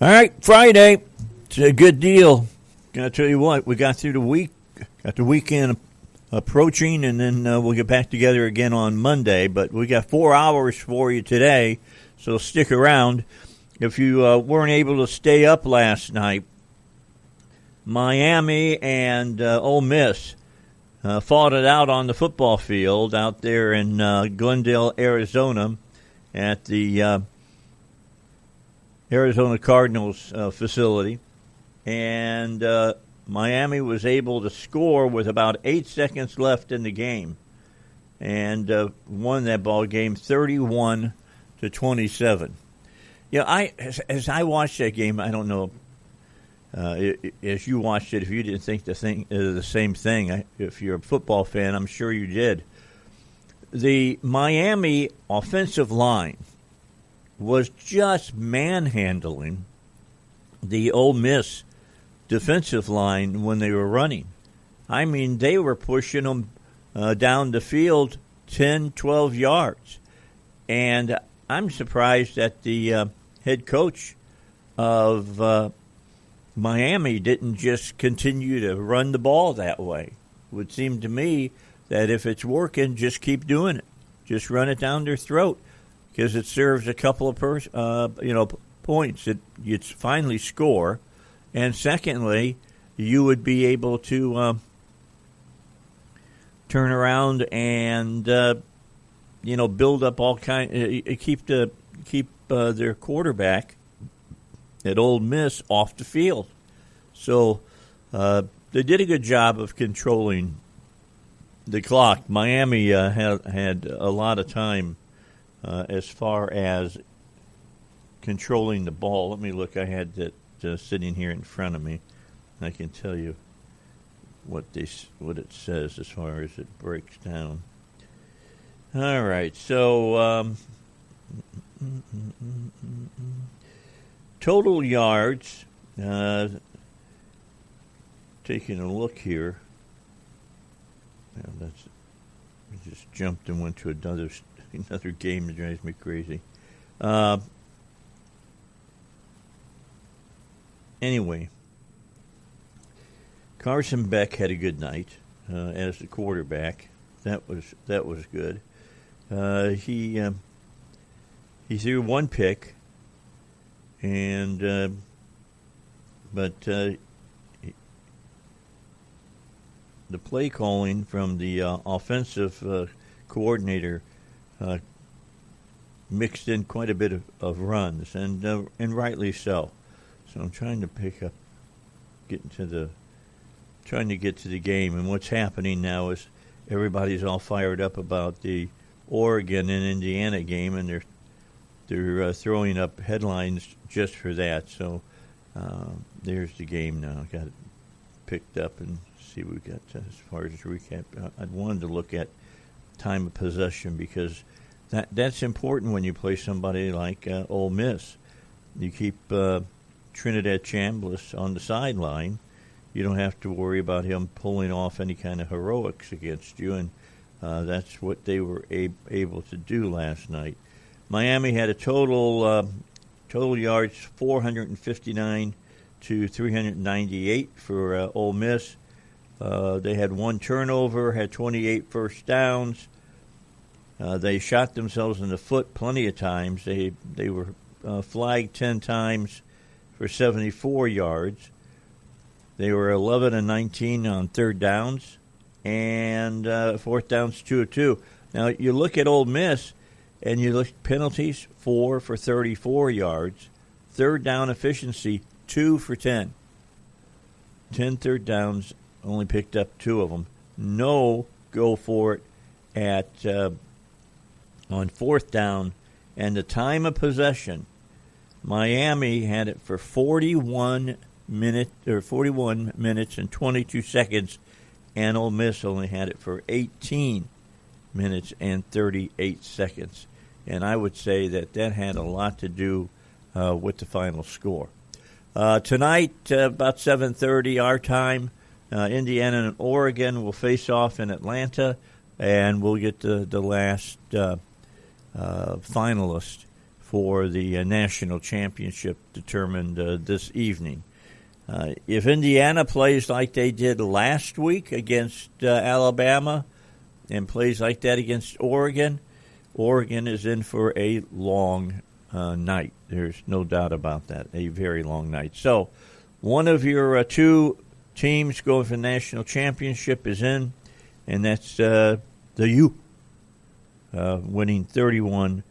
All right, Friday. It's a good deal. Gotta tell you what, we got through the week, got the weekend approaching, and then we'll get back together again on Monday. But we got 4 hours for you today, so stick around. If you weren't able to stay up last night, Miami and Ole Miss fought it out on the football field out there in Glendale, Arizona, at the Arizona Cardinals facility, and Miami was able to score with about 8 seconds left in the game, and won that ball game 31-27. As I watched that game, I don't know as you watched it, if you didn't think the same thing. If you're a football fan, I'm sure you did. The Miami offensive line was just manhandling the Ole Miss defensive line when they were running. I mean, they were pushing them down the field 10, 12 yards. And I'm surprised that the head coach of Miami didn't just continue to run the ball that way. It would seem to me that if it's working, just keep doing it. Just run it down their throat, because it serves a couple of points. You'd finally score, and secondly, you would be able to turn around and build up all keep their quarterback at Ole Miss off the field. So they did a good job of controlling the clock. Miami had a lot of time as far as controlling the ball. Let me look. I had that sitting here in front of me. I can tell you what it says as far as it breaks down. All right. So total yards. Taking a look here. I just jumped and went to another game that drives me crazy. Anyway, Carson Beck had a good night as the quarterback. That was good. He threw one pick, and but the play calling from the offensive coordinator mixed in quite a bit of runs, and rightly so. So I'm trying to get to the game, and what's happening now is everybody's all fired up about the Oregon and Indiana game, and they're throwing up headlines just for that. So there's the game now. I got it picked up and see what we got as far as recap. I wanted to look at time of possession, because that's important when you play somebody like Ole Miss. You keep Trinidad Chambliss on the sideline. You don't have to worry about him pulling off any kind of heroics against you, and that's what they were able to do last night. Miami had a total yards 459 to 398 for Ole Miss. They had one turnover, had 28 first downs. They shot themselves in the foot plenty of times. They were flagged 10 times for 74 yards. They were 11-19 on third downs, and fourth downs 2 of 2. Now you look at Ole Miss, and you look at penalties, 4 for 34 yards. Third down efficiency, 2 for 10. 10 third downs, only picked up 2 of them. No go for it on fourth down, and the time of possession, Miami had it for 41 minutes and 22 seconds, and Ole Miss only had it for 18 minutes and 38 seconds. And I would say that had a lot to do with the final score. Tonight, about 7:30 our time, Indiana and Oregon will face off in Atlanta, and we'll get the last finalist for the national championship determined this evening. If Indiana plays like they did last week against Alabama and plays like that against Oregon, Oregon is in for a long night. There's no doubt about that, a very long night. So one of your two teams going for the national championship is in, and that's the U, winning 31-27.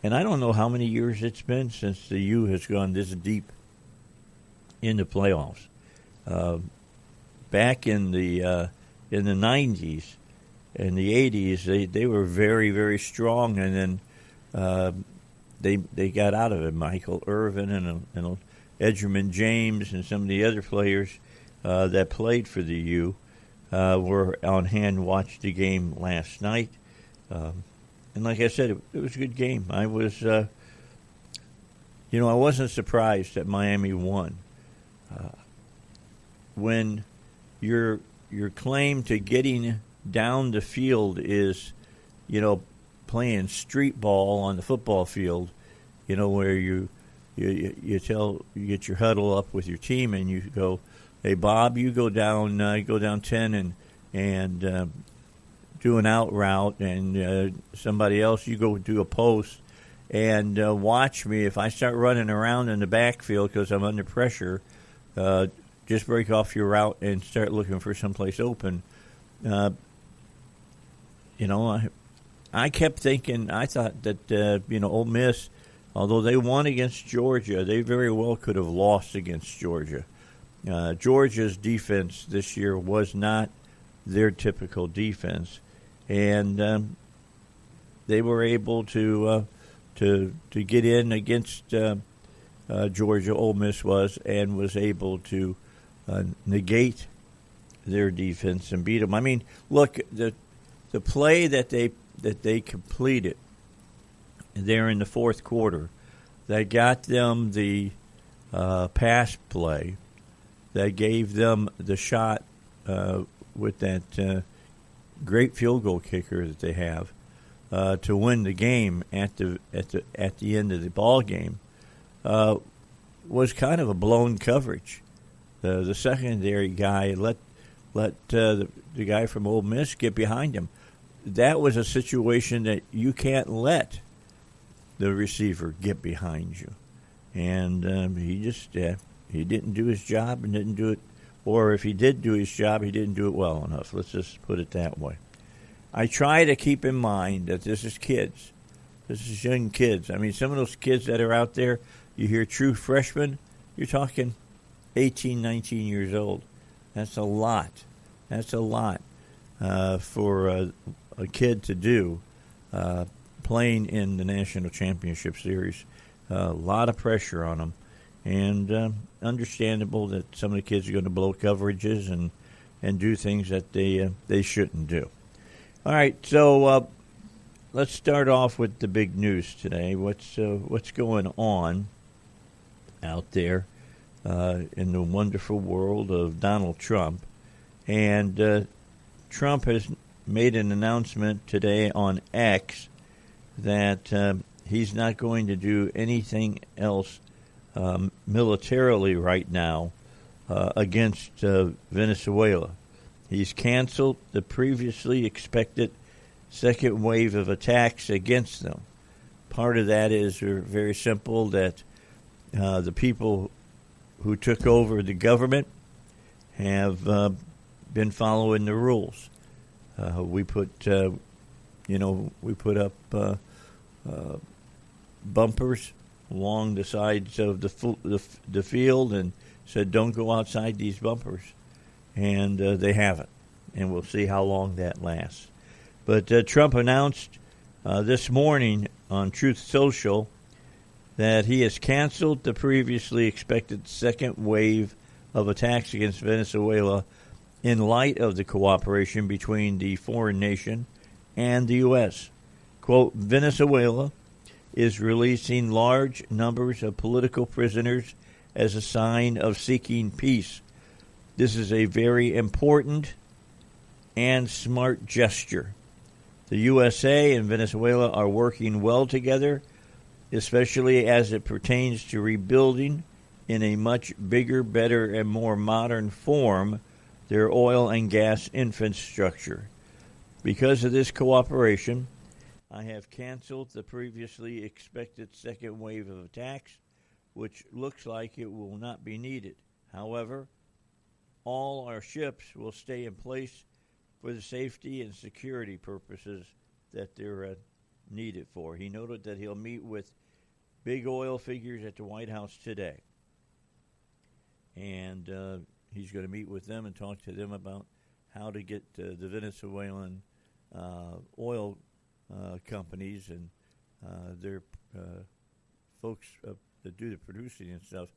And I don't know how many years it's been since the U has gone this deep in the playoffs. Back in the 90s and the 80s, they were very, very strong, and then they got out of it. Michael Irvin and Edgerman James and some of the other players that played for the U were on hand, watched the game last night. And like I said, it was a good game. I was, I wasn't surprised that Miami won. When your claim to getting down the field is, playing street ball on the football field, where you get your huddle up with your team and you go, hey Bob, you go down 10 and do an out route, and somebody else, you go do a post, and watch me. If I start running around in the backfield because I'm under pressure, just break off your route and start looking for someplace open. I kept thinking, I thought that, Ole Miss, although they won against Georgia, they very well could have lost against Georgia. Georgia's defense this year was not their typical defense, and they were able to get in against Georgia. Ole Miss was able to negate their defense and beat them. I mean, look, the play that they completed there in the fourth quarter that got them the pass play, that gave them the shot with that great field goal kicker that they have to win the game at the end of the ball game, was kind of a blown coverage. The secondary guy let the guy from Ole Miss get behind him. That was a situation that you can't let the receiver get behind you, and he just he didn't do his job and didn't do it, or if he did do his job, he didn't do it well enough. Let's just put it that way. I try to keep in mind that this is kids. This is young kids. I mean, some of those kids that are out there, you hear true freshmen, you're talking 18, 19 years old. That's a lot. That's a lot for a kid to do playing in the National Championship Series. A lot of pressure on them. And understandable that some of the kids are going to blow coverages and do things that they shouldn't do. All right, so let's start off with the big news today. What's going on out there in the wonderful world of Donald Trump? And Trump has made an announcement today on X that he's not going to do anything else militarily right now against Venezuela. He's canceled the previously expected second wave of attacks against them. Part of that is very simple, that the people who took over the government have been following the rules. We put up bumpers along the sides of the field and said, "Don't go outside these bumpers," and they haven't, and we'll see how long that lasts. But Trump announced this morning on Truth Social that he has canceled the previously expected second wave of attacks against Venezuela in light of the cooperation between the foreign nation and the U.S. Quote, Venezuela is releasing large numbers of political prisoners as a sign of seeking peace. This is a very important and smart gesture. The USA and Venezuela are working well together, especially as it pertains to rebuilding in a much bigger, better, and more modern form their oil and gas infrastructure. Because of this cooperation, I have canceled the previously expected second wave of attacks, which looks like it will not be needed. However, all our ships will stay in place for the safety and security purposes that they're needed for. He noted that he'll meet with big oil figures at the White House today. And he's going to meet with them and talk to them about how to get the Venezuelan oil companies and their folks that do the producing and stuff,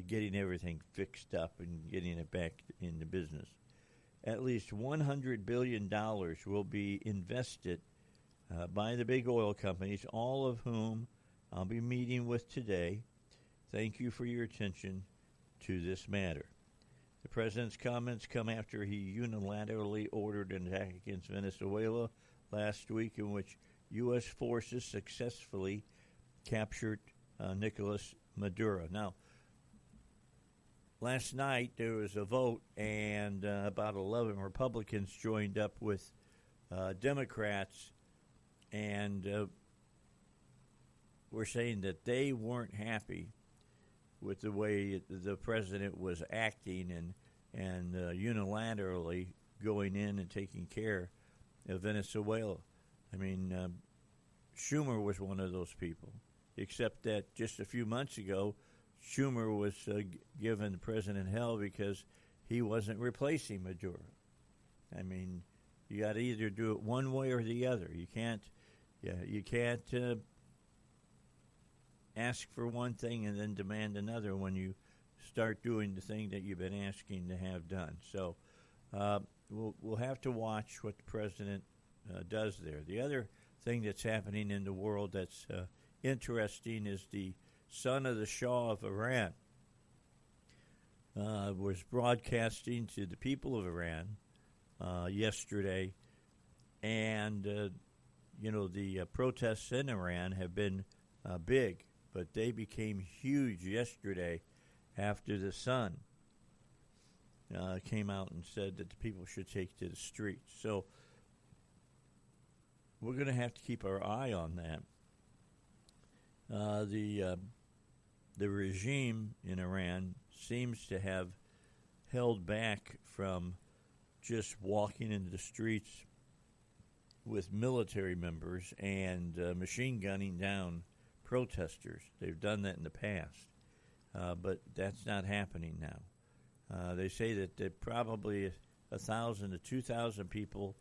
getting everything fixed up and getting it back into business. At least $100 billion will be invested by the big oil companies, all of whom I'll be meeting with today. Thank you for your attention to this matter. The president's comments come after he unilaterally ordered an attack against Venezuela last week, in which U.S. forces successfully captured Nicolas Maduro. Now, last night there was a vote, and about 11 Republicans joined up with Democrats, and were saying that they weren't happy with the way the president was acting and unilaterally going in and taking care of Venezuela. I mean, Schumer was one of those people, except that just a few months ago, Schumer was giving the president hell because he wasn't replacing Maduro. I mean, you got to either do it one way or the other. You can't ask for one thing and then demand another when you start doing the thing that you've been asking to have done. So we'll have to watch what the president does there. The other thing that's happening in the world that's interesting is the son of the Shah of Iran was broadcasting to the people of Iran yesterday, and the protests in Iran have been big, but they became huge yesterday after the son came out and said that the people should take to the streets. So we're going to have to keep our eye on that. The regime in Iran seems to have held back from just walking into the streets with military members and machine gunning down protesters. They've done that in the past, but that's not happening now. They say that probably 1,000 to 2,000 people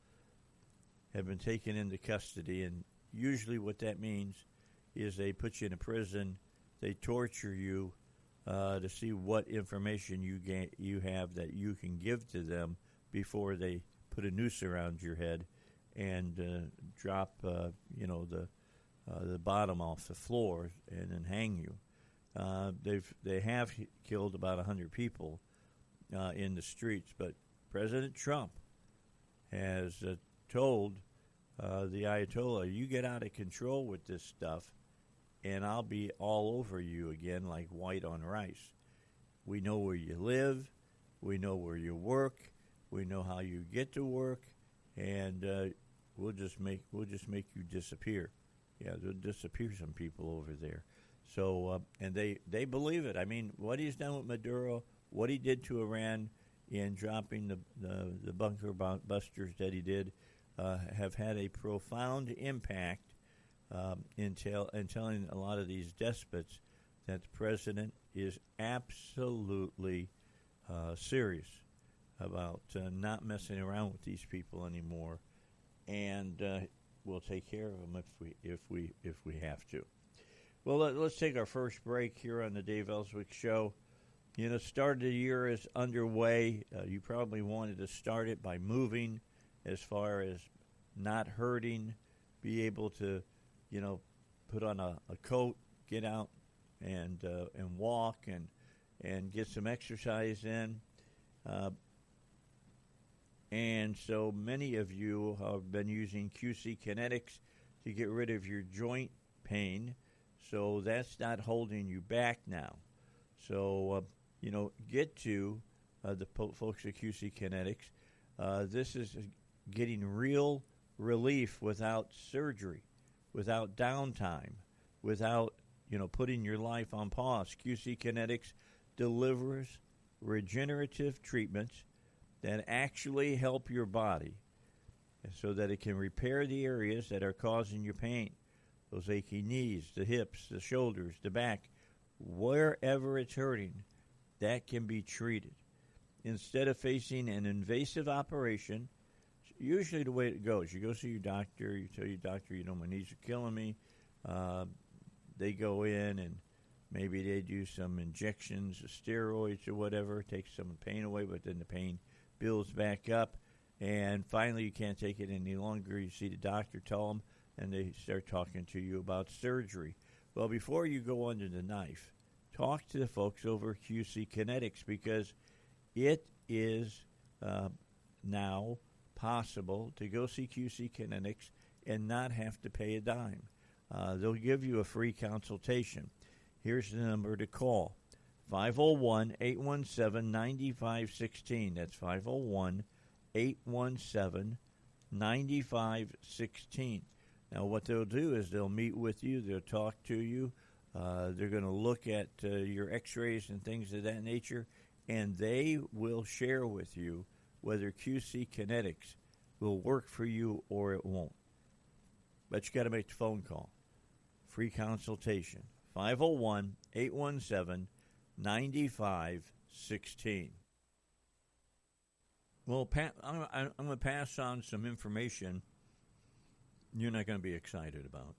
have been taken into custody, and usually what that means is they put you in a prison, they torture you to see what information you have that you can give to them before they put a noose around your head and drop the bottom off the floor and then hang you. They have killed about 100 people in the streets, but President Trump has told the Ayatollah, you get out of control with this stuff, and I'll be all over you again like white on rice. We know where you live. We know where you work. We know how you get to work, and we'll just make you disappear. Yeah, they'll disappear some people over there. So and they believe it. I mean, what he's done with Maduro, what he did to Iran in dropping the bunker busters that he did, have had a profound impact in telling a lot of these despots that the president is absolutely serious about not messing around with these people anymore, and we'll take care of them if we have to. Well, let's take our first break here on the Dave Elswick Show. Start of the year is underway. You probably wanted to start it by moving, as far as not hurting, be able to, put on a coat, get out and walk and get some exercise in. And so many of you have been using QC Kinetics to get rid of your joint pain. So that's not holding you back now. So, get to the folks at QC Kinetics. This is getting real relief without surgery, without downtime, without, putting your life on pause. QC Kinetics delivers regenerative treatments that actually help your body so that it can repair the areas that are causing you pain. Those achy knees, the hips, the shoulders, the back, wherever it's hurting, that can be treated. Instead of facing an invasive operation, usually the way it goes, you go see your doctor, you tell your doctor, my knees are killing me. They go in and maybe they do some injections of steroids or whatever, take some of the pain away, but then the pain builds back up. And finally, you can't take it any longer. You see the doctor, tell them, and they start talking to you about surgery. Well, before you go under the knife, talk to the folks over QC Kinetics, because it is now possible to go see QC Kinetics and not have to pay a dime. They'll give you a free consultation. Here's the number to call, 501-817-9516. That's 501-817-9516. Now, what they'll do is they'll meet with you. They'll talk to you. They're going to look at your x-rays and things of that nature, and they will share with you whether QC Kinetics will work for you or it won't. But you got to make the phone call. Free consultation, 501-817-9516. Well, Pat, I'm going to pass on some information you're not going to be excited about.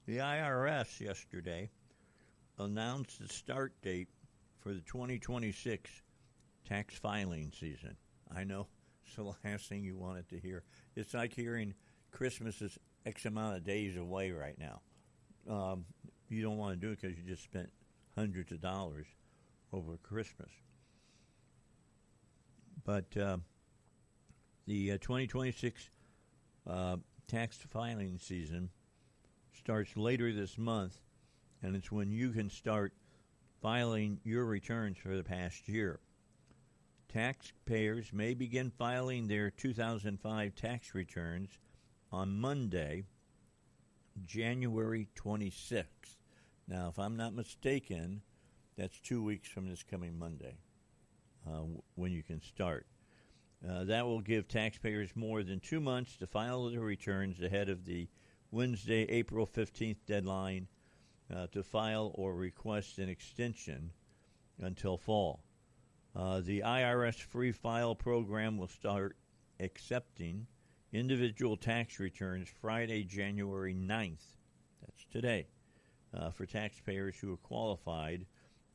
The IRS yesterday announced the start date for the 2026 tax filing season. I know it's the last thing you wanted to hear. It's like hearing Christmas is X amount of days away right now. You don't want to do it because you just spent hundreds of dollars over Christmas. But the 2026 tax filing season starts later this month, and it's when you can start filing your returns for the past year. Taxpayers may begin filing their 2005 tax returns on Monday, January 26th. Now, if I'm not mistaken, that's 2 weeks from this coming Monday when you can start. That will give taxpayers more than 2 months to file their returns ahead of the Wednesday, April 15th deadline to file or request an extension until fall. The IRS Free File program will start accepting individual tax returns Friday, January 9th. That's today. For taxpayers who are qualified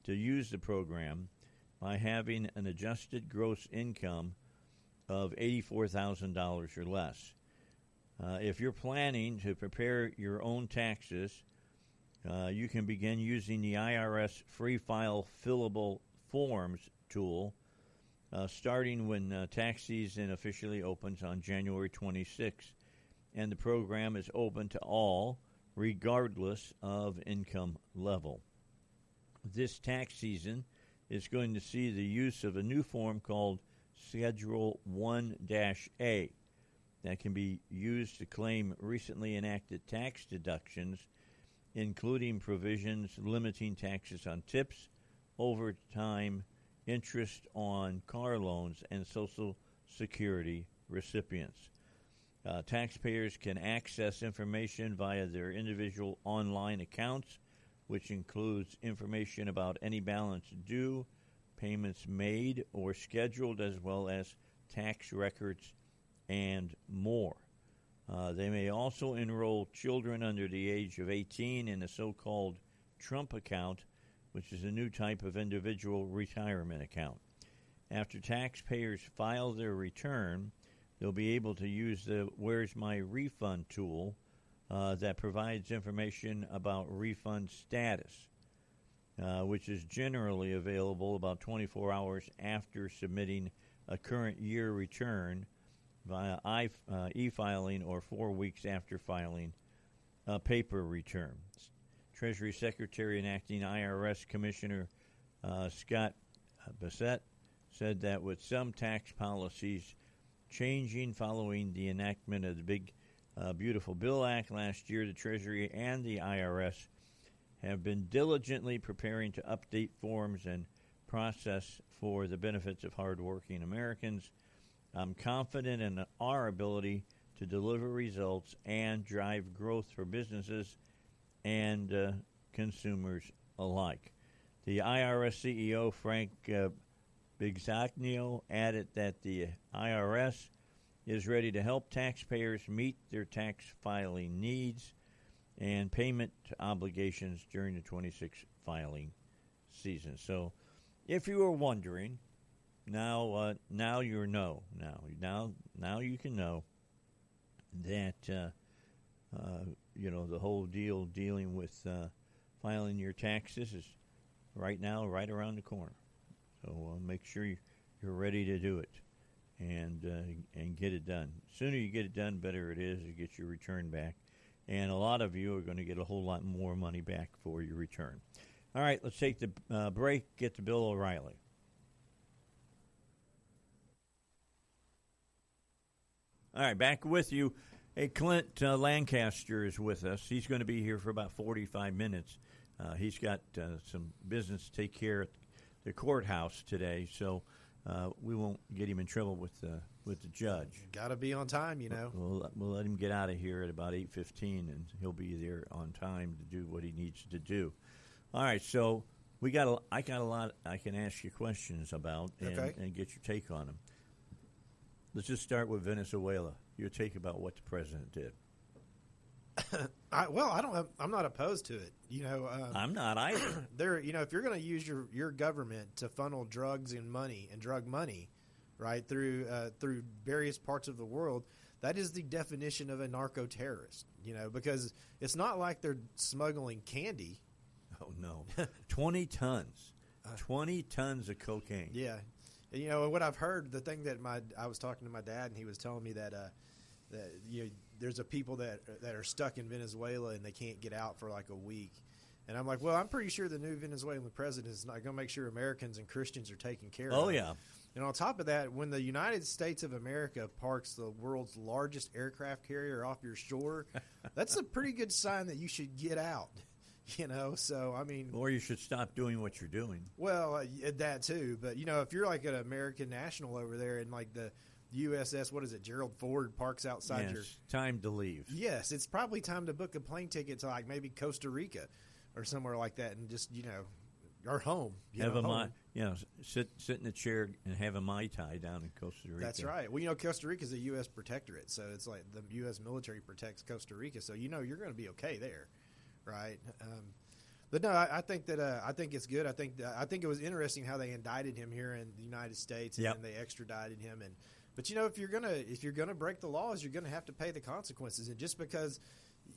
to use the program by having an adjusted gross income of $84,000 or less. If you're planning to prepare your own taxes, you can begin using the IRS Free File Fillable Forms tool starting when tax season officially opens on January 26th. And the program is open to all, regardless of income level. This tax season is going to see the use of a new form called Schedule 1-A that can be used to claim recently enacted tax deductions, including provisions limiting taxes on tips, overtime, interest on car loans, and Social Security recipients. Taxpayers can access information via their individual online accounts, which includes information about any balance due, payments made or scheduled, as well as tax records and more. They may also enroll children under the age of 18 in a so-called Trump account, which is a new type of individual retirement account. After taxpayers file their return, they'll be able to use the Where's My Refund tool that provides information about refund status, which is generally available about 24 hours after submitting a current year return via e-filing or 4 weeks after filing a paper return. Treasury Secretary and Acting IRS Commissioner Scott Bassett said that with some tax policies changing following the enactment of the Big Beautiful Bill Act last year, the Treasury and the IRS have been diligently preparing to update forms and process for the benefits of hardworking Americans. I'm confident in our ability to deliver results and drive growth for businesses and consumers alike. The IRS CEO, Frank Bigsogno, added that the IRS is ready to help taxpayers meet their tax filing needs and payment obligations during the 26 filing season. So, if you were wondering, now you know. Now you can know that the whole dealing with filing your taxes is right around the corner. So make sure you're ready to do it and get it done. The sooner you get it done, better it is to get your return back. And a lot of you are going to get a whole lot more money back for your return. All right, let's take the break, get to Bill O'Reilly. All right, back with you. Hey, Clint Lancaster is with us. He's going to be here for about 45 minutes. He's got some business to take care of at the courthouse today, so we won't get him in trouble with the judge. Got to be on time, We'll let him get out of here at about 8:15, and he'll be there on time to do what he needs to do. All right, so I got a lot I can ask you questions about and get your take on them. Let's just start with Venezuela. Your take about what the president did. I'm not opposed to it. I'm not either. If you're going to use your government to funnel drugs and money and drug money, right, through various parts of the world, that is the definition of a narco-terrorist. Because it's not like they're smuggling candy. Oh no, 20 tons, 20 tons of cocaine. Yeah, and what I've heard, the thing that I was talking to my dad, and he was telling me that there's a people that are stuck in Venezuela and they can't get out for like a week. And I'm like, well, I'm pretty sure the new Venezuelan president is not going to make sure Americans and Christians are taken care of. Oh, yeah. And on top of that, when the United States of America parks the world's largest aircraft carrier off your shore, that's a pretty good sign that you should get out. So, I mean... Or you should stop doing what you're doing. Well, that too. But, if you're like an American national over there and like the USS, what is it, Gerald Ford parks outside your... time to leave. Yes, it's probably time to book a plane ticket to like maybe Costa Rica or somewhere like that and just, or home. Sit in a chair and have a Mai Tai down in Costa Rica. That's right. Well, Costa Rica is a U.S. protectorate, so it's like the U.S. military protects Costa Rica, so you're going to be okay there. Right, but no, I think that I think it's good. I think it was interesting how they indicted him here in the United States, and then they extradited him. But if you're gonna break the laws, you're gonna have to pay the consequences. And just because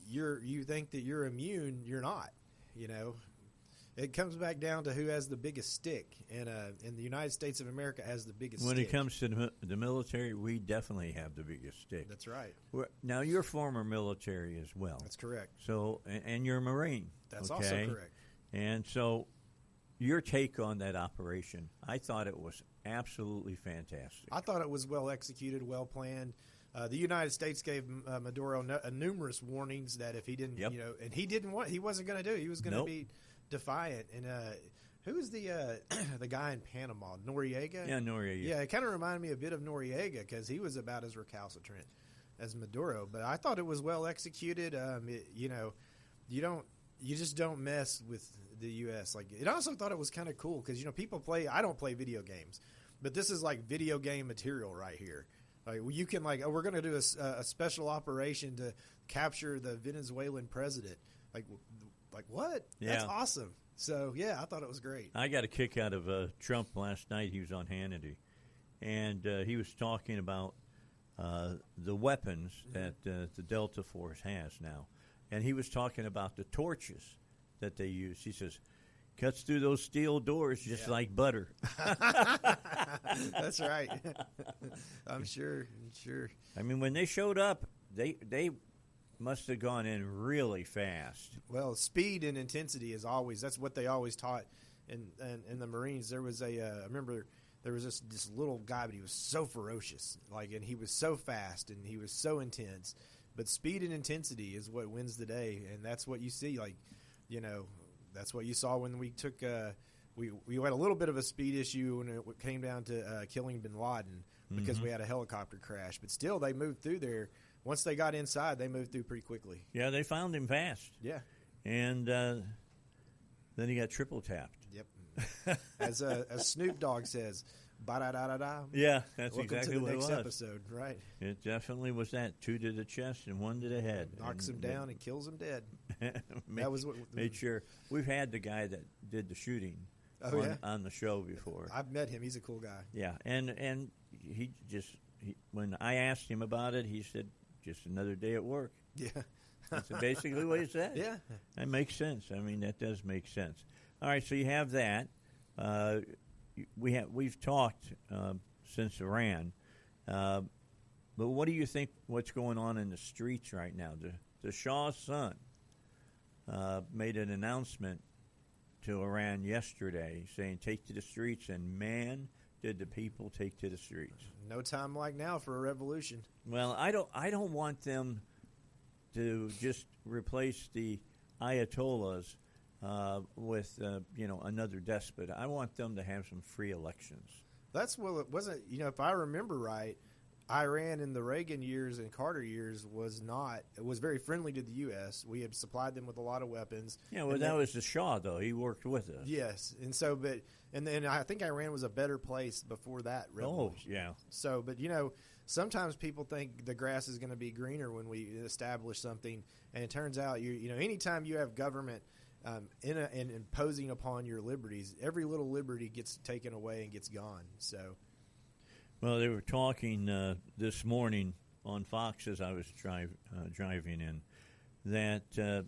you think that you're immune, you're not. It comes back down to who has the biggest stick, and the United States of America has the biggest stick. When it comes to the military, we definitely have the biggest stick. That's right. Now, you're former military as well. That's correct. So, and you're a Marine. That's also correct. And so, your take on that operation, I thought it was absolutely fantastic. I thought it was well executed, well planned. The United States gave Maduro numerous warnings that if he didn't, and he wasn't going to do it. He was going to be defiant. And who was the guy in Panama? Noriega? Yeah, Noriega. Yeah, it kind of reminded me a bit of Noriega because he was about as recalcitrant as Maduro. But I thought it was well executed. You just don't mess with the U.S. Like, it also thought it was kind of cool because people I don't play video games, but this is like video game material right here. Like, you can we're going to do a special operation to capture the Venezuelan president. Like what? Yeah. That's awesome. So, yeah, I thought it was great. I got a kick out of Trump last night. He was on Hannity, and he was talking about the weapons that the Delta Force has now. And he was talking about the torches that they use. He says, cuts through those steel doors just like butter. That's right. I'm sure. I mean, when they showed up, they must have gone in really fast. Well, speed and intensity is always, that's what they always taught in the Marines. There was I remember there was this little guy, but he was so ferocious, and he was so fast and he was so intense. But speed and intensity is what wins the day, and that's what you see. That's what you saw when we took. We had a little bit of a speed issue when it came down to killing Bin Laden because we had a helicopter crash. But still, they moved through there. Once they got inside, they moved through pretty quickly. Yeah, they found him fast. Yeah, and then he got triple tapped. Yep. As Snoop Dogg says, ba-da-da-da-da. Yeah, that's Welcome exactly to the what next it was. episode, right? It definitely was that. 2 to the chest and 1 to the head. Knocks him down and kills him dead. That was what made sure. We've had the guy that did the shooting on the show before. I've met him. He's a cool guy. Yeah, and he when I asked him about it, he said, just another day at work. Yeah. That's basically what he said. Yeah. That makes sense. I mean, that does make sense. All right, so you have that. We've talked since Iran, but what do you think? What's going on in the streets right now? The Shah's son made an announcement to Iran yesterday, saying, "Take to the streets," and man, did the people take to the streets. No time like now for a revolution. Well, I don't want them to just replace the Ayatollahs with another despot. I want them to have some free elections. That's what it wasn't. If I remember right, Iran in the Reagan years and Carter years was very friendly to the U.S. We had supplied them with a lot of weapons. Yeah, well, that was the Shah, though. He worked with us. Yes, and then I think Iran was a better place before that revolution. Oh, yeah. So, but sometimes people think the grass is going to be greener when we establish something, and it turns out anytime you have government and imposing upon your liberties, every little liberty gets taken away and gets gone. So. Well, they were talking this morning on Fox as I was driving in that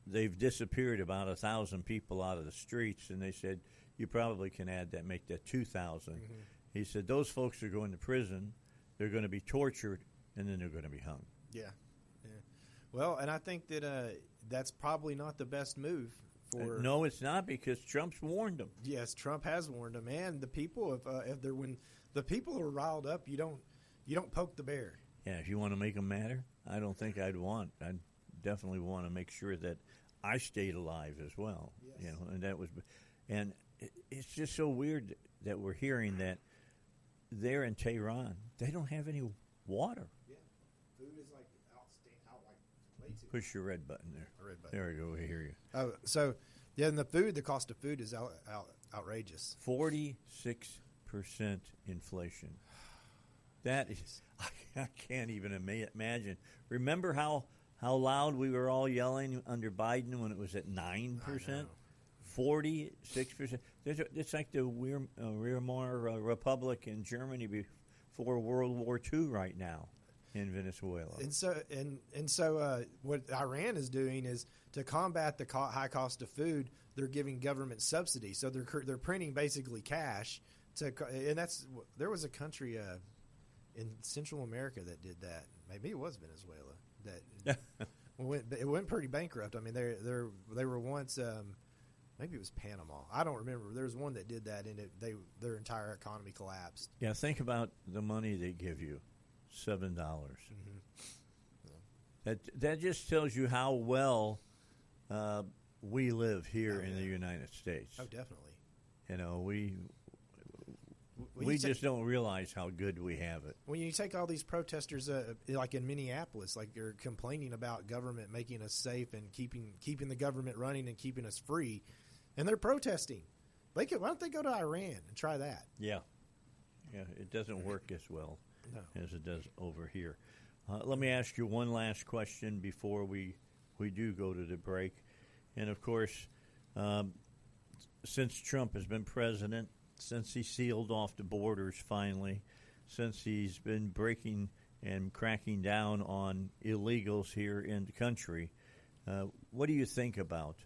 they've disappeared about 1,000 people out of the streets, and they said you probably can make that 2,000. Mm-hmm. He said those folks are going to prison, they're going to be tortured, and then they're going to be hung. Yeah. Well, and I think that that's probably not the best move. No, it's not, because Trump's warned them. Yes, Trump has warned them, and the people when the people are riled up, you don't poke the bear. Yeah, if you want to make them matter, I don't think I'd definitely want to make sure that I stayed alive as well. Yes. And it's just so weird that we're hearing that there in Tehran they don't have any water. Yeah, food is out way too. Push your red button there. Red button. There we go. We hear you. Oh, so yeah, and the cost of food is outrageous. 46% inflation. That is, I can't even imagine. Remember how loud we were all yelling under Biden when it was at 9%? 46%. It's like the Weimar Republic in Germany before World War II right now in Venezuela. And so what Iran is doing is to combat the high cost of food, they're giving government subsidies. So they're printing basically cash there was a country in Central America that did that. Maybe it was Venezuela that it went pretty bankrupt. I mean, they were once maybe it was Panama. I don't remember. There was one that did that, and their entire economy collapsed. Yeah, think about the money they give you, $7. Mm-hmm. Yeah. That just tells you how well we live here in the United States. Oh, definitely. We just don't realize how good we have it. When you take all these protesters, like in Minneapolis, like they're complaining about government making us safe and keeping the government running and keeping us free, and they're protesting. Why don't they go to Iran and try that? Yeah, it doesn't work as well as it does over here. Let me ask you one last question before we do go to the break. And, of course, since Trump has been president, since he sealed off the borders finally, since he's been breaking and cracking down on illegals here in the country, what do you think about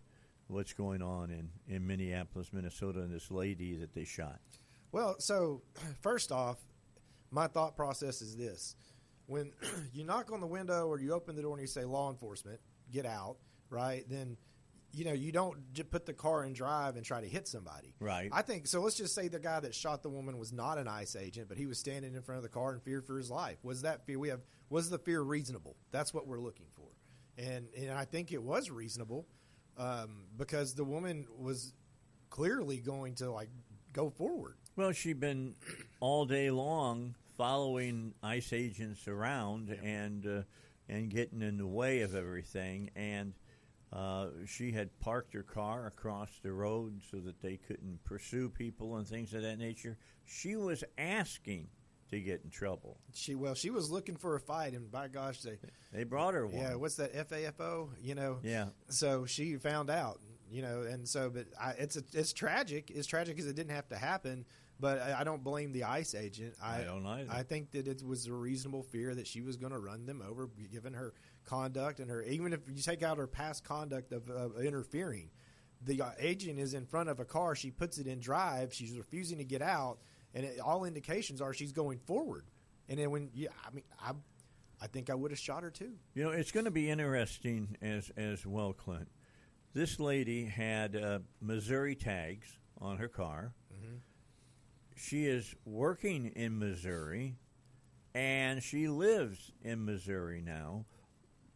what's going on in Minneapolis, Minnesota, and this lady that they shot. Well, so first off, my thought process is this. When you knock on the window or you open the door and you say, law enforcement, get out, right, then, you don't put the car in drive and try to hit somebody. Right. I think, so let's just say the guy that shot the woman was not an ICE agent, but he was standing in front of the car in fear for his life. Was that fear, was the fear reasonable? That's what we're looking for. And I think it was reasonable because the woman was clearly going to, go forward. Well, she'd been all day long following ICE agents around and getting in the way of everything, and she had parked her car across the road so that they couldn't pursue people and things of that nature. She was asking to get in trouble. She was looking for a fight, and by gosh, they brought her one. Yeah, what's that, FAFO? Yeah. So she found out, and so, but it's tragic. It's tragic because it didn't have to happen. But I don't blame the ICE agent. I don't either. I think that it was a reasonable fear that she was going to run them over, given her conduct and even if you take out her past conduct of interfering. The agent is in front of a car. She puts it in drive. She's refusing to get out, and all indications are she's going forward. And then I think I would have shot her too. It's going to be interesting as well, Clint. This lady had Missouri tags on her car. Mm-hmm. She is working in Missouri, and she lives in Missouri now.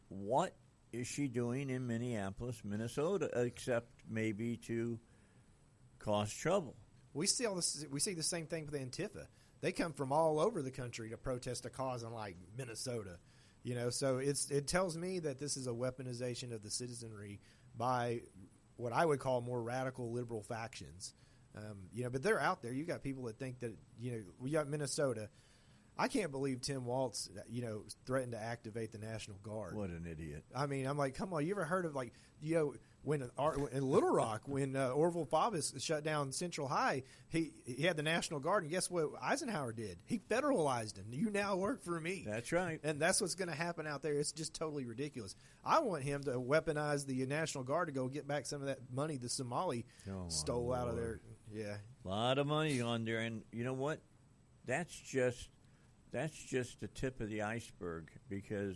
What is she doing in Minneapolis, Minnesota, except maybe to cause trouble? We see the same thing with Antifa. They come from all over the country to protest a cause in Minnesota. So it tells me that this is a weaponization of the citizenry by what I would call more radical liberal factions. But they're out there. You got people that think that, we got Minnesota. I can't believe Tim Walz, threatened to activate the National Guard. What an idiot. I mean, I'm like, come on. You ever heard of, when in Little Rock, when Orville Faubus shut down Central High, he had the National Guard, and guess what Eisenhower did? He federalized him. You now work for me. That's right. And that's what's going to happen out there. It's just totally ridiculous. I want him to weaponize the National Guard to go get back some of that money the Somali stole out of there. Yeah. A lot of money on there, and you know what? That's just the tip of the iceberg, because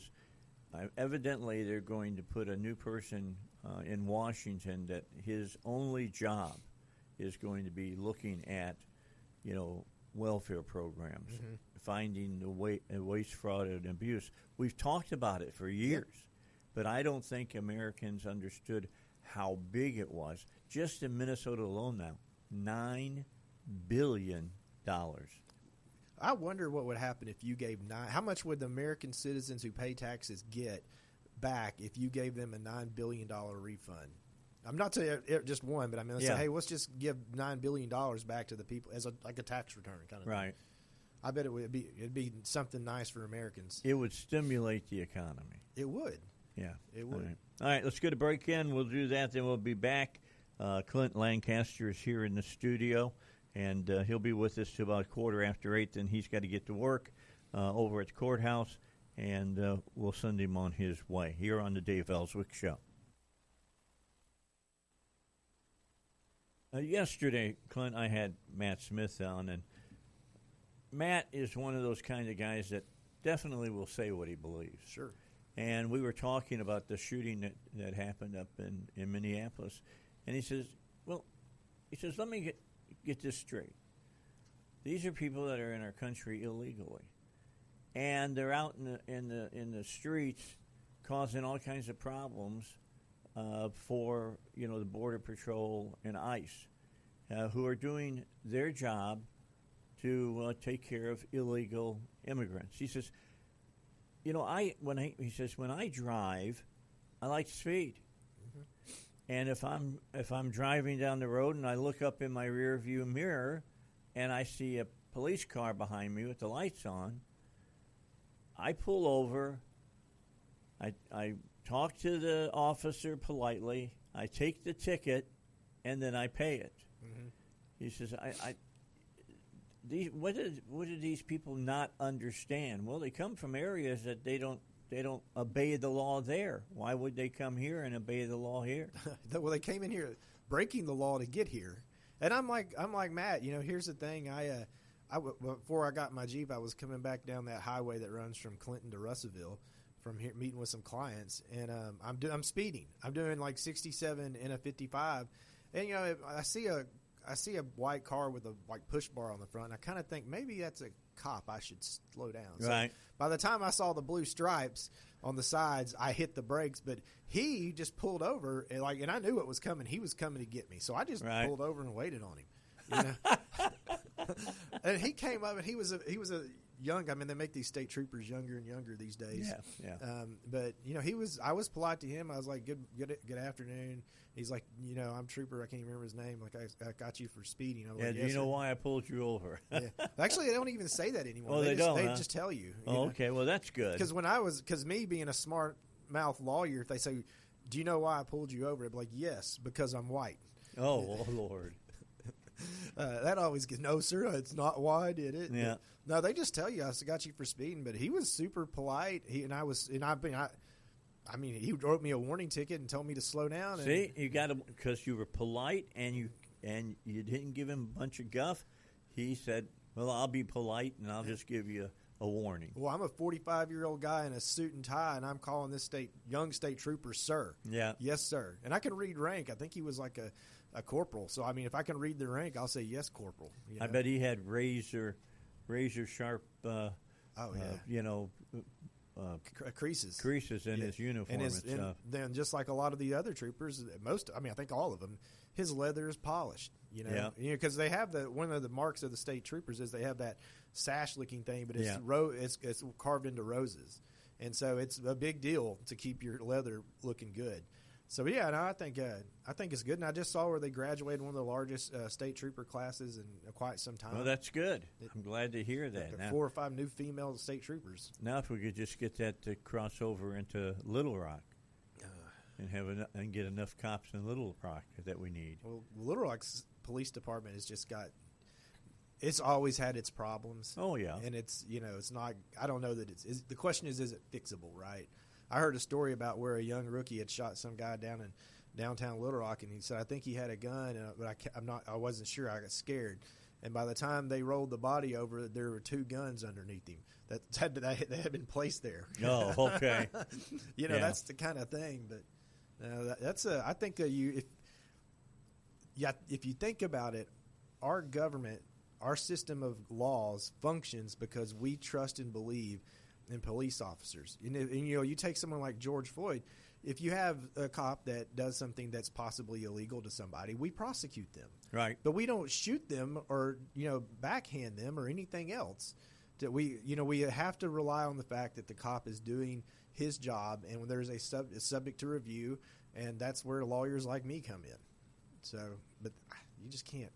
evidently they're going to put a new person in Washington that his only job is going to be looking at, welfare programs, mm-hmm. finding the waste, fraud, and abuse. We've talked about it for years, but I don't think Americans understood how big it was. Just in Minnesota alone now, $9 billion. I wonder what would happen if you gave how much would the American citizens who pay taxes get back if you gave them a $9 billion refund? I'm not saying just one, but I'm going to say, hey, let's just give $9 billion back to the people as a tax return kind of right. thing. I bet it'd be something nice for Americans. It would stimulate the economy. It would. Yeah. It would. All right, let's get a break in. We'll do that, then we'll be back. Clint Lancaster is here in the studio, and he'll be with us till about 8:15. Then he's got to get to work over at the courthouse, and we'll send him on his way here on the Dave Elswick Show. Yesterday, Clint, I had Matt Smith on, and Matt is one of those kind of guys that definitely will say what he believes. Sure. And we were talking about the shooting that happened up in Minneapolis. And he says, let me get this straight. These are people that are in our country illegally. And they're out in the streets causing all kinds of problems for, the Border Patrol and ICE, who are doing their job to take care of illegal immigrants. He says, when I drive, I like to speed. Mm-hmm. And if I'm driving down the road and I look up in my rear view mirror and I see a police car behind me with the lights on, I pull over. I talk to the officer politely. I take the ticket, and then I pay it. Mm-hmm. He says, what do these people not understand? Well, they come from areas that they don't obey the law there. Why would they come here and obey the law here? Well, they came in here breaking the law to get here, and I'm like Matt. Here's the thing. Before I got my Jeep, I was coming back down that highway that runs from Clinton to Russellville, from here meeting with some clients, and I'm speeding. I'm doing like 67 in a 55, and I see a white car with a push bar on the front. And I kind of think maybe that's a cop. I should slow down. Right. So by the time I saw the blue stripes on the sides, I hit the brakes. But he just pulled over, and I knew it was coming. He was coming to get me, so I just pulled over and waited on him. And he came up, and he was a young. I mean, they make these state troopers younger and younger these days. Yeah. But I was polite to him. I was like, good afternoon. He's like, I'm trooper. I can't even remember his name. Like, I got you for speeding. Yeah. Do you know why I pulled you over? Yeah. Actually, they don't even say that anymore. Oh, they don't. They just tell you. Okay. Well, that's good. Because me being a smart mouth lawyer, if they say, "Do you know why I pulled you over?" I'd be like, "Yes, because I'm white." Oh Lord. That always gets, no, sir, it's not why I did it. Yeah. No, they just tell you, I got you for speeding, but he was super polite. He wrote me a warning ticket and told me to slow down. See, you got to, because you were polite and you didn't give him a bunch of guff. He said, "Well, I'll be polite and I'll just give you a warning." Well, I'm a 45-year-old guy in a suit and tie, and I'm calling this young state trooper, sir. Yeah. Yes, sir. And I can read rank. I think he was like a corporal. So, I mean, if I can read the rank, I'll say, yes, corporal. I bet he had razor sharp, creases in his uniform and stuff. Then just like a lot of the other troopers, I think all of them, his leather is polished. Because they have one of the marks of the state troopers is they have that sash looking thing, but it's carved into roses, and so it's a big deal to keep your leather looking good. So yeah, no, I think it's good. And I just saw where they graduated one of the largest state trooper classes in quite some time. Well, that's good. I'm glad to hear that. Now, 4 or 5 new female state troopers. Now, if we could just get that to cross over into Little Rock, and get enough cops in Little Rock that we need. Well, Little Rock's police department has just got. It's always had its problems. Oh yeah, and it's not. I don't know that it's. The question is it fixable, right? I heard a story about where a young rookie had shot some guy down in downtown Little Rock, and he said, "I think he had a gun, but I wasn't sure. I got scared." And by the time they rolled the body over, there were 2 guns underneath him that had been placed there. Oh, okay. That's the kind of thing. But I think that if you think about it, our government, our system of laws functions because we trust and believe in police officers. And you take someone like George Floyd. If you have a cop that does something that's possibly illegal to somebody, we prosecute them. Right. But we don't shoot them or backhand them or anything else. That we have to rely on the fact that the cop is doing his job, and when there's it's subject to review, and that's where lawyers like me come in. So, but you just can't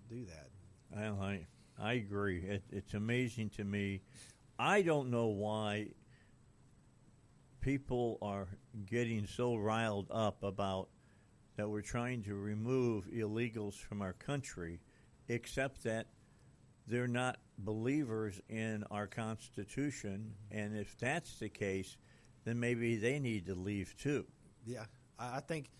do that. I agree. It's amazing to me. I don't know why people are getting so riled up about that we're trying to remove illegals from our country, except that they're not believers in our Constitution, and if that's the case, then maybe they need to leave too. Yeah, I think.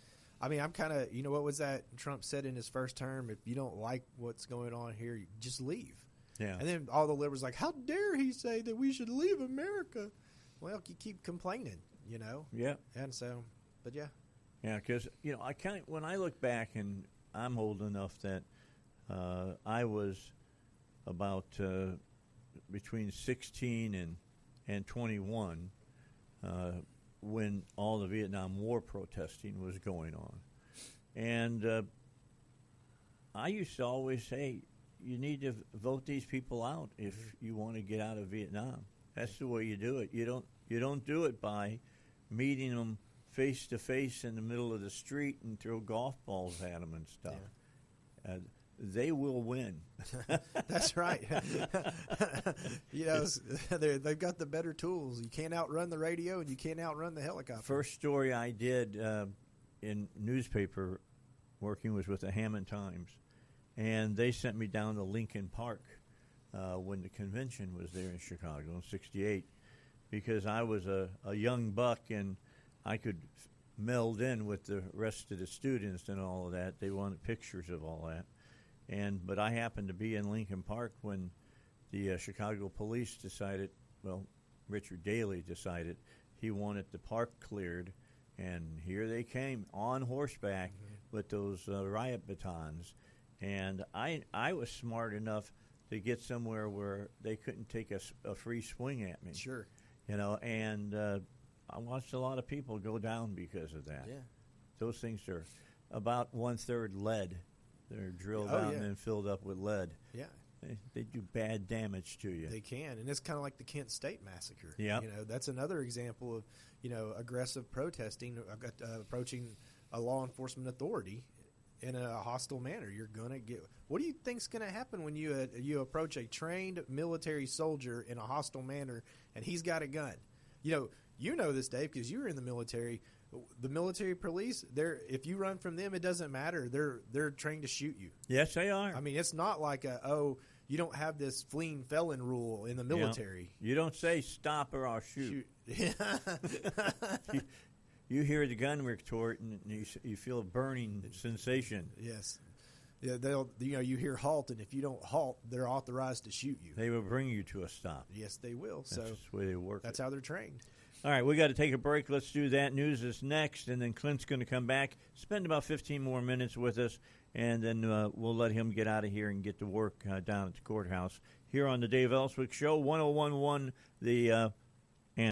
I mean, I'm kind of, what was that Trump said in his first term? If you don't like what's going on here, you just leave. Yeah. And then all the liberals like, how dare he say that we should leave America? Well, you keep complaining, Yeah. And so, but yeah. Yeah, because, when I look back, and I'm old enough that I was about between 16 and 21 when all the Vietnam War protesting was going on. And I used to always say, you need to vote these people out if you want to get out of Vietnam. That's the way you do it. You don't do it by meeting them face to face in the middle of the street and throw golf balls at them and stuff. Yeah. They will win. That's right. They've got the better tools. You can't outrun the radio, and you can't outrun the helicopter. First story I did in newspaper working was with the Hammond Times, and they sent me down to Lincoln Park when the convention was there in Chicago in '68. because I was a young buck and I could meld in with the rest of the students and all of that. They wanted pictures of all that. But I happened to be in Lincoln Park when the Chicago police decided, well, Richard Daley decided he wanted the park cleared, and here they came on horseback with those riot batons. And I was smart enough to get somewhere where they couldn't take a free swing at me. Sure. And I watched a lot of people go down because of that. Yeah. Those things are about 1/3 lead. They're drilled out and then filled up with lead. Yeah. They do bad damage to you. They can, and it's kind of like the Kent State massacre. Yeah. That's another example of aggressive protesting, approaching a law enforcement authority in a hostile manner. You're gonna get. What do you think's gonna happen when you approach a trained military soldier in a hostile manner and he's got a gun? You know this, Dave, because you were in the military. The military police, if you run from them, it doesn't matter. They're trained to shoot you. Yes, they are. I mean, it's not like you don't have this fleeing felon rule in the military. You don't say stop or I'll shoot. You hear the gun retort and you feel a burning sensation. Yes. Yeah, you hear halt, and if you don't halt, they're authorized to shoot you. They will bring you to a stop. Yes, they will. That's the way they work. That's how they're trained. All right, we got to take a break. Let's do that. News is next, and then Clint's going to come back, spend about 15 more minutes with us, and then we'll let him get out of here and get to work down at the courthouse here on the Dave Elswick Show, 101.1 The